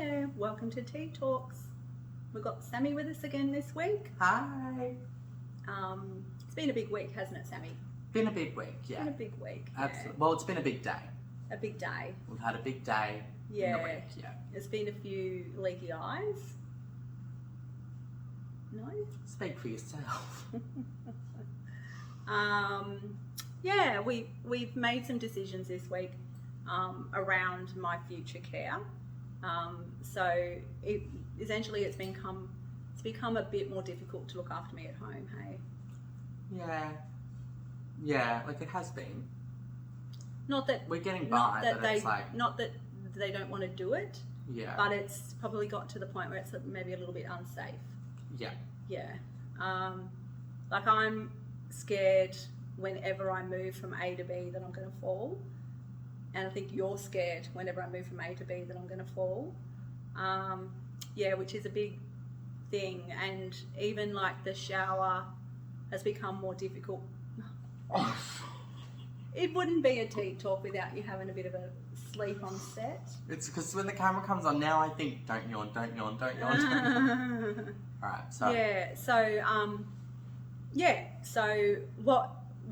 there, welcome to Tea Talks. We've got Sammy with us again this week. Hi. It's been a big week, hasn't it, Sammy? Been a big week, yeah. It's been a big week. Absolutely. Well, it's been a big day. A big day. We've had a big day in the week, yeah. There's been a few leaky eyes. No? Speak for yourself. We've made some decisions this week around my future care. It's become a bit more difficult to look after me at home, hey? Yeah, like it has been. Not that we're getting by, not that they don't want to do it. Yeah. But it's probably got to the point where it's maybe a little bit unsafe. Yeah. Yeah. I'm scared whenever I move from A to B that I'm going to fall. And I think you're scared whenever I move from A to B that I'm going to fall. Which is a big thing. And even like the shower has become more difficult. It wouldn't be a tea talk without you having a bit of a sleep on set. It's because when the camera comes on now, I think, don't yawn, don't yawn, don't yawn, don't yawn. Alright, so. So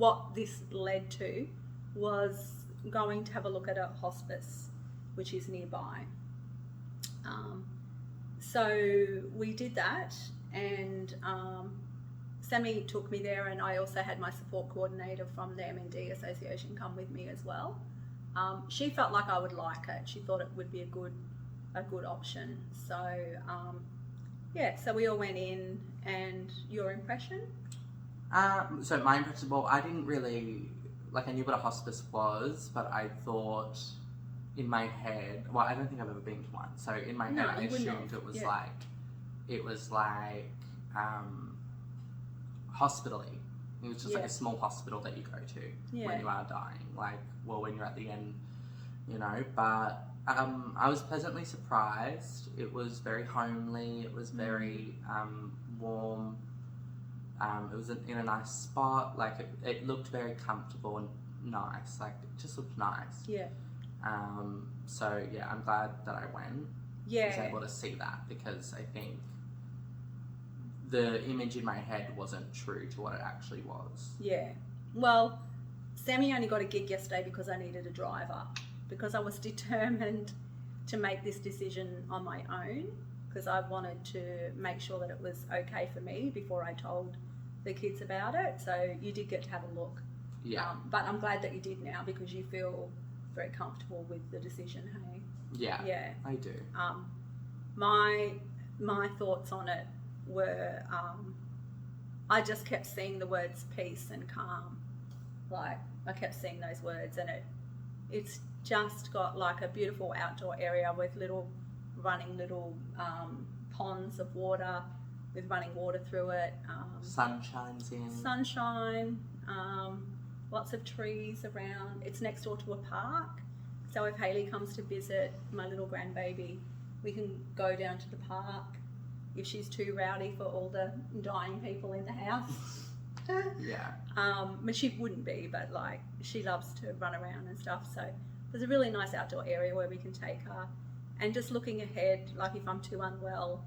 what this led to was going to have a look at a hospice, which is nearby. So we did that, and Sammy took me there, and I also had my support coordinator from the MND Association come with me as well. She felt like I would like it. She thought it would be a good option. So so we all went in. And your impression? So my impression, well, I didn't really, I knew what a hospice was, but I thought in my head, well, I don't think I've ever been to one. So in my head, I assumed it was hospital-y. It was just like a small hospital that you go to when you are dying. When you're at the end, but I was pleasantly surprised. It was very homely. It was very warm. It was in a nice spot. It looked very comfortable and nice. It just looked nice. Yeah. I'm glad that I went. Yeah. I was able to see that, because I think the image in my head wasn't true to what it actually was. Yeah. Well, Sammy only got a gig yesterday because I needed a driver, because I was determined to make this decision on my own, because I wanted to make sure that it was okay for me before I told the kids about it. So you did get to have a look. Yeah. But I'm glad that you did now, because you feel very comfortable with the decision, hey? Yeah. Yeah. I do. My thoughts on it were, I just kept seeing the words peace and calm. I kept seeing those words, and it's just got a beautiful outdoor area with running ponds of water with running water through it. Sun shines in. Sunshine, lots of trees around. It's next door to a park. So if Hayley comes to visit, my little grandbaby, we can go down to the park if she's too rowdy for all the dying people in the house. Yeah. But she wouldn't be, but she loves to run around and stuff. So there's a really nice outdoor area where we can take her. And just looking ahead, if I'm too unwell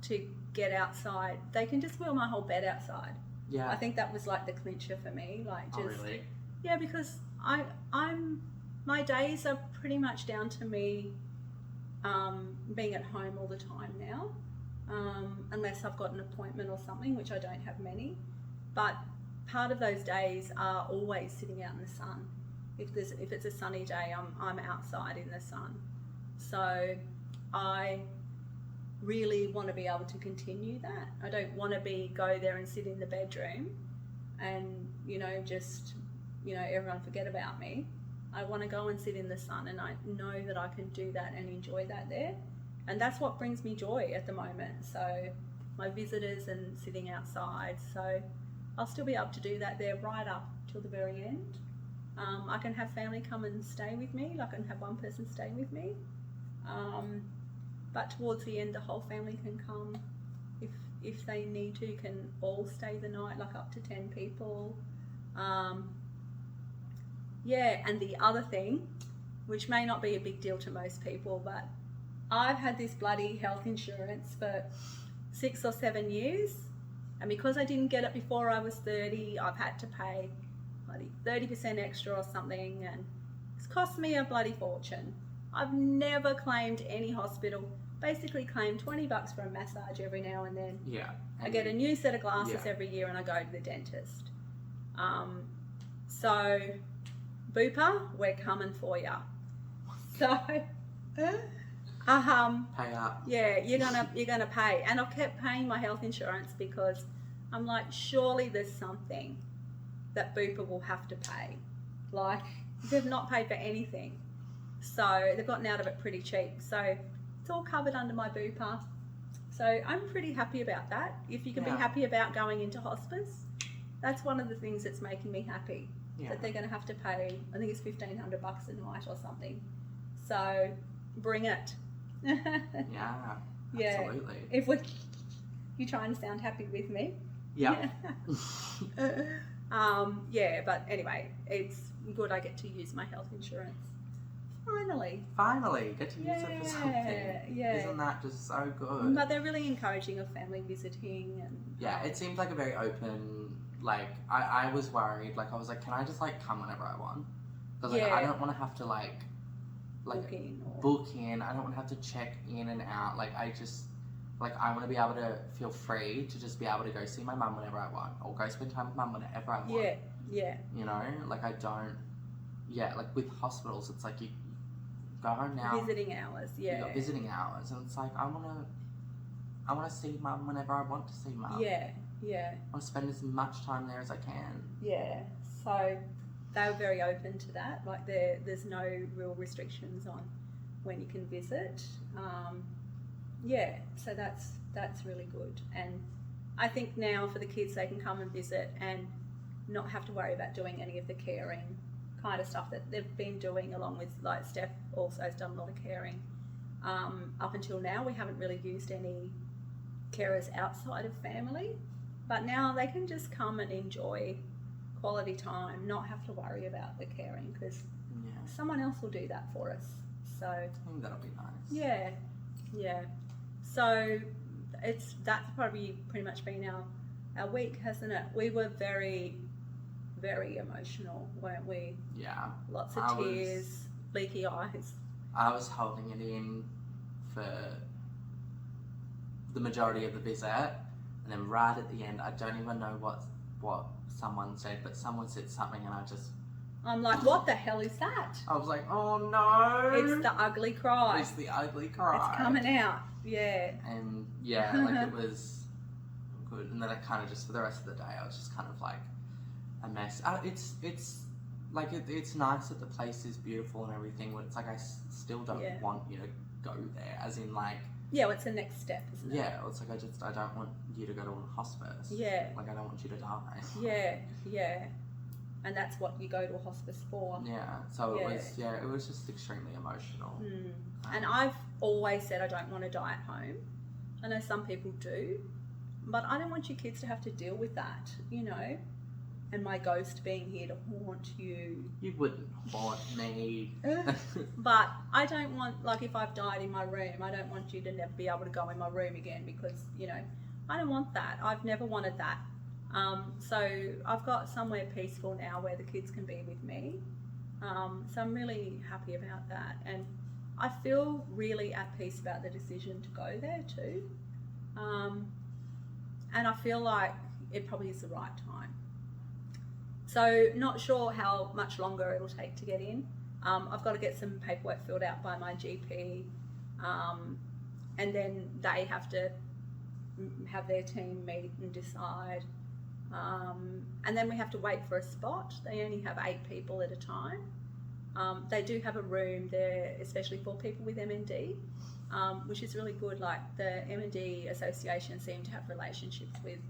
to get outside, they can just wheel my whole bed outside. Yeah. I think that was the clincher for me. Oh, really? Yeah, because my days are pretty much down to me being at home all the time now, unless I've got an appointment or something, which I don't have many. But part of those days are always sitting out in the sun. If it's a sunny day, I'm outside in the sun. So I really want to be able to continue that. I don't want to go there and sit in the bedroom and everyone forget about me. I want to go and sit in the sun, and I know that I can do that and enjoy that there, and that's what brings me joy at the moment. So my visitors and sitting outside, so I'll still be able to do that there right up till the very end. I can have family come and stay with me. I can have one person stay with me. But towards the end, the whole family can come if they need to, can all stay the night, up to 10 people. And the other thing, which may not be a big deal to most people, but I've had this bloody health insurance for 6 or 7 years, and because I didn't get it before I was 30, I've had to pay bloody 30% extra or something, and it's cost me a bloody fortune. I've never claimed any hospital. Basically claim $20 for a massage every now and then. Yeah. I get a new set of glasses every year, and I go to the dentist. So, Bupa, we're coming for you. So, pay up. Yeah, you're gonna pay, and I've kept paying my health insurance because I'm like, surely there's something that Bupa will have to pay. Like, they've not paid for anything, so they've gotten out of it pretty cheap. So it's all covered under my Bupa. So I'm pretty happy about that. If you can be happy about going into hospice, that's one of the things that's making me happy. That they're going to have to pay, I think it's $1,500 a night or something. So bring it. Absolutely. If you're trying to sound happy with me. Yeah. But anyway, it's good I get to use my health insurance. Finally, get to use it for something. Isn't that just so good? But they're really encouraging of family visiting, and it seems like a very open. Like I was worried. Like I was like, can I just like come whenever I want? Because like I don't want to have to like book in. I don't want to have to check in and out. Like I just I want to be able to feel free to just be able to go see my mum whenever I want, or go spend time with mum whenever I want. Yeah. You know, like I don't. Yeah, like with hospitals, it's like you go home now. Visiting hours, You got visiting hours, and it's like I wanna see mum whenever I want to see mum. Yeah. I want to spend as much time there as I can. Yeah. So they were very open to that. Like there's no real restrictions on when you can visit. So that's really good. And I think now for the kids, they can come and visit and not have to worry about doing any of the caring kind of stuff that they've been doing, along with like Steph also has done a lot of caring. Up until now, we haven't really used any carers outside of family, but now they can just come and enjoy quality time, not have to worry about the caring, because someone else will do that for us. So I think that'll be nice. Yeah. So that's probably pretty much been our week, hasn't it? We were very, very emotional, weren't we? Yeah. Lots of tears, leaky eyes. I was holding it in for the majority of the visit, and then right at the end, I don't even know what someone said, but someone said something, and I'm like, what the hell is that? I was like, oh no! It's the ugly cry. It's the ugly cry. It's coming out. Yeah. And it was good, and then I kind of just for the rest of the day, I was just kind of like a mess. It's like it's nice that the place is beautiful and everything, but it's like I still don't want you to go there, as in like. Yeah, what's the next step, isn't it? Yeah, it's like I don't want you to go to a hospice. Yeah. Like I don't want you to die. Yeah. And that's what you go to a hospice for. Yeah. So it was just extremely emotional. And I've always said I don't want to die at home. I know some people do, but I don't want your kids to have to deal with that, you know. And my ghost being here to haunt you. You wouldn't haunt me. But I don't want, like if I've died in my room, I don't want you to never be able to go in my room again, because, you know, I don't want that. I've never wanted that. So I've got somewhere peaceful now where the kids can be with me. So I'm really happy about that. And I feel really at peace about the decision to go there too. And I feel like it probably is the right time. So not sure how much longer it'll take to get in. I've got to get some paperwork filled out by my GP, and then they have to have their team meet and decide. And then we have to wait for a spot. They only have 8 people at a time. They do have a room there, especially for people with MND, which is really good. Like the MND Association seem to have relationships with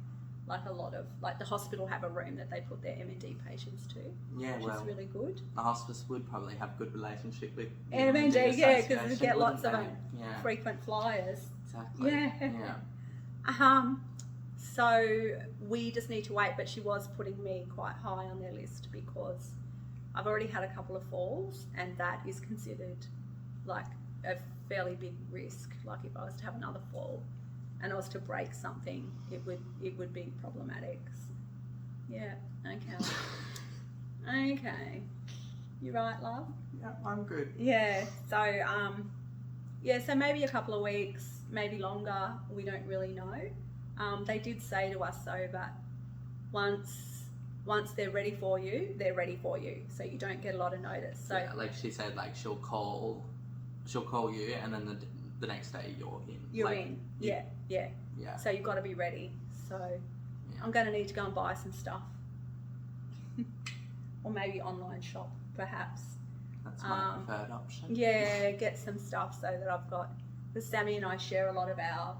like a lot of, like the hospital have a room that they put their MND patients to, which is really good. The hospice would probably have good relationship with MND, because we get lots of frequent flyers. Exactly. Yeah. So we just need to wait, but she was putting me quite high on their list because I've already had a couple of falls, and that is considered like a fairly big risk. Like if I was to have another fall and I was to break something, it would be problematic. Yeah. Okay. Okay. You right, love? Yeah, I'm good. Yeah. So so maybe a couple of weeks, maybe longer. We don't really know. They did say to us though that once they're ready for you, they're ready for you. So you don't get a lot of notice. So yeah, like she said, like she'll call you, and then the next day you're in. You're in. Yeah. So you've got to be ready. So I'm going to need to go and buy some stuff, or maybe online shop, perhaps. That's my preferred option. Yeah, get some stuff so that I've got. Because Sammy and I share a lot of our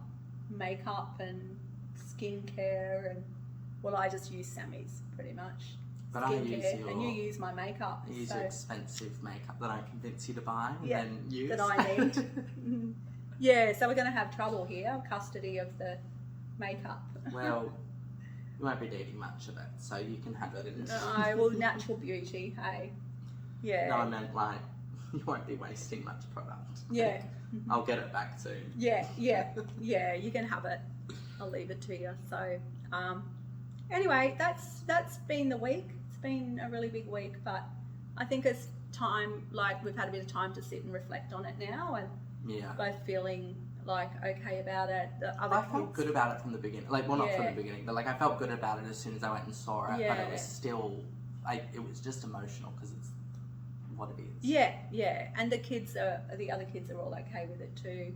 makeup and skincare, and well, I just use Sammy's pretty much. But I use your, and you use my makeup. I use your expensive makeup that I convince you to buy and yeah, then use. That I need. Yeah, so we're going to have trouble here, custody of the makeup. Well, you won't be needing much of it, so you can have it in. No, well, natural beauty, hey. Yeah. No, I meant like you won't be wasting much product. Yeah. I'll get it back soon. Yeah, you can have it. I'll leave it to you. So, anyway, that's been the week. It's been a really big week, but I think it's time, like we've had a bit of time to sit and reflect on it now, and both feeling like okay about it. I felt good about it from the beginning. Like, well, not from the beginning, but like I felt good about it as soon as I went and saw it. But it was still, it was just emotional because it's what it is. Yeah, and the other kids are all okay with it too.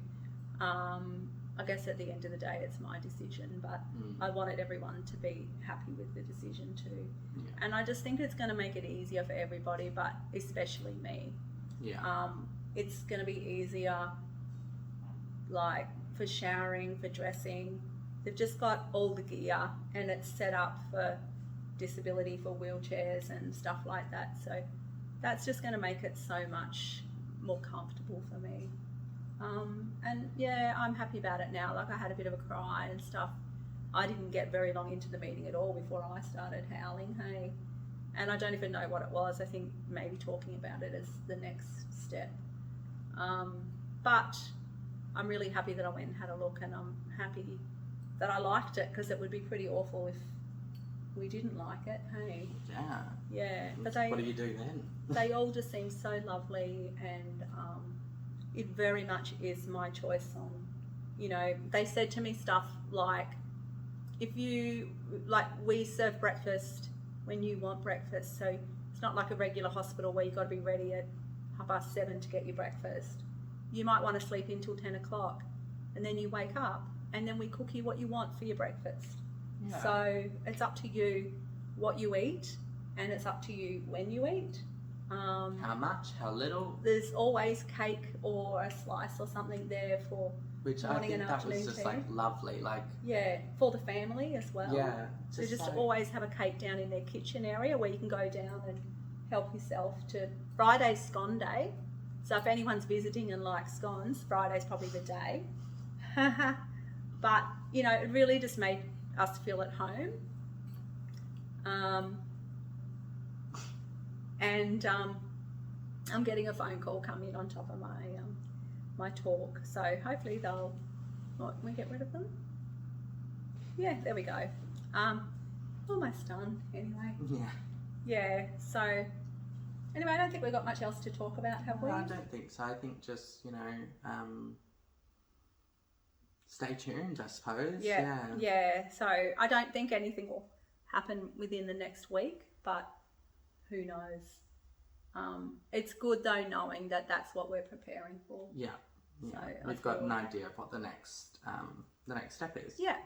I guess at the end of the day, it's my decision, but I wanted everyone to be happy with the decision too. Yeah. And I just think it's going to make it easier for everybody, but especially me. Yeah. It's going to be easier, like for showering, for dressing. They've just got all the gear, and it's set up for disability, for wheelchairs and stuff like that. So that's just going to make it so much more comfortable for me. And yeah, I'm happy about it now. Like I had a bit of a cry and stuff. I didn't get very long into the meeting at all before I started howling, hey. And I don't even know what it was. I think maybe talking about it is the next step. But I'm really happy that I went and had a look, and I'm happy that I liked it, because it would be pretty awful if we didn't like it, hey. Yeah. But what do you do then? They all just seem so lovely, and it very much is my choice on, they said to me stuff like, we serve breakfast when you want breakfast, so it's not like a regular hospital where you've got to be ready at 7:30 to get your breakfast. You might want to sleep in till 10 o'clock, and then you wake up, and then we cook you what you want for your breakfast. Yeah. So it's up to you what you eat, and it's up to you when you eat. How much? How little? There's always cake or a slice or something there for morning and afternoon. That was just like lovely, like for the family as well. Yeah, so just always have a cake down in their kitchen area where you can go down and help yourself. To Friday's scone day, so if anyone's visiting and likes scones, Friday's probably the day. But it really just made us feel at home. And I'm getting a phone call coming on top of my talk, so hopefully they'll. Can we get rid of them? Yeah, there we go. Almost done anyway. Yeah. So anyway, I don't think we've got much else to talk about, have we? No, I don't think so. I think just stay tuned, I suppose. Yeah. So I don't think anything will happen within the next week, but who knows? It's good though knowing that that's what we're preparing for. Yeah. So we've got an idea of what the next step is. Yeah,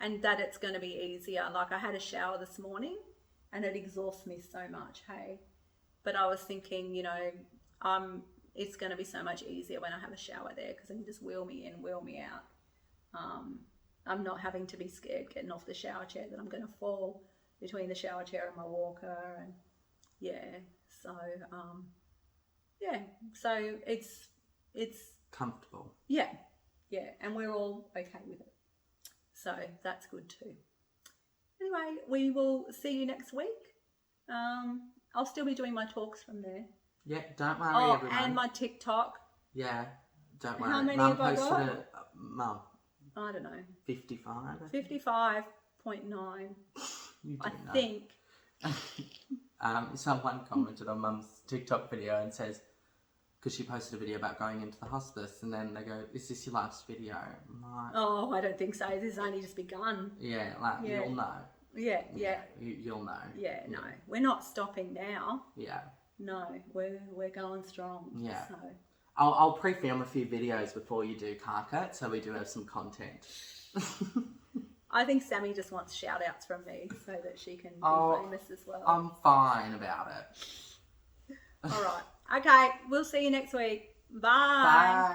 and that it's going to be easier. Like I had a shower this morning, and it exhausts me so much. Hey, but I was thinking, it's going to be so much easier when I have a shower there, because I can just wheel me in, wheel me out. I'm not having to be scared getting off the shower chair that I'm going to fall between the shower chair and my walker, and so it's comfortable. Yeah, and we're all okay with it, so that's good too. Anyway, we will see you next week. I'll still be doing my talks from there. Yeah, don't worry, everyone. And my TikTok. Yeah, Don't worry. How many Mum have I posted got? it. Mum, I don't know. 55. 55.9. You do I know. think. Someone commented on Mum's TikTok video and says, because she posted a video about going into the hospice, and then they go, "Is this your last video?" I'm like, Oh, I don't think so. This has only just begun. yeah, like you'll know. Yeah. You'll know. Yeah, no, we're not stopping now. Yeah. No, we're going strong. Yeah. So. I'll pre-film a few videos before you do Carcut, so we do have some content. I think Sammy just wants shout outs from me so that she can be famous as well. I'm fine about it. All right. Okay, we'll see you next week. Bye. Bye.